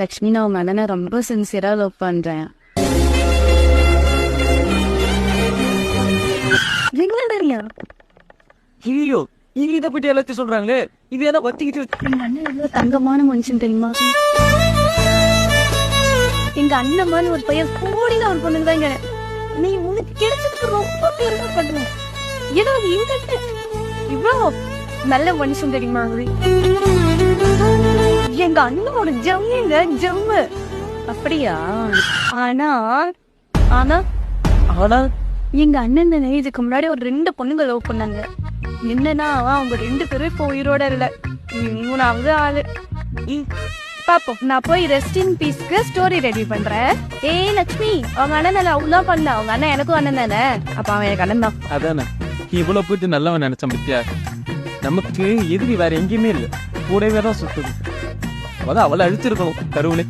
லக்ஷ்மி நான் உங்க அண்ணனை ரொம்ப சின்சியரா லவ் பண்றேன். ஐயோ இங்க இதை பற்றி எல்லாத்தையும் சொல்றாங்களே, இது ஏதோ வத்திக்கிட்டு எங்க அண்ணன் எவ்வளவு தங்கமான மனுஷன் தெரியுமா? எங்க அண்ணன் மாதிரி ஒரு பையன் கோடியில ஒரு பொண்ணுதாங்க. நீ உனக்கு கிடைச்சதுக்கு ரொம்ப பெருமை பண்ணுவேன். ஏதோ இவ்வளவு நல்ல மனுஷன் தெரியுமா? எங்க அண்ணனோட ஜம்முங்க ஜம்மு. அப்படியா? ஆனா ஆனா ஆனா எங்க அண்ணன் இதுக்கு முன்னாடி ஒரு 2 பொண்ணுங்க லவ் பண்ணாங்க. என்னன்னா அவங்க 2 பேரும் இப்போ உயிரோட இல்ல. 3வது ஆளு. பாப்போம். நான் போய் ரெஸ்ட் இன் பீஸ்க்கு ஸ்டோரி ரெடி பண்றேன். ஏய் லட்சுமி, அவங்க அண்ணன் அவ்வளவு பண்ணல. அவங்க அண்ணன் எனக்கும் அண்ணன் தானே, அப்ப அவன் எனக்கு அண்ணன் தான். அதானே இவ்வளவு போயிட்டு நல்லவன் நினைச்சேன் பத்தியா. நமக்கு எதிரி வேற எங்கேயுமே இல்லை, கூடவே தான் சுத்துது. அதான் அவளை அழிச்சிருக்கணும் கருவிலே.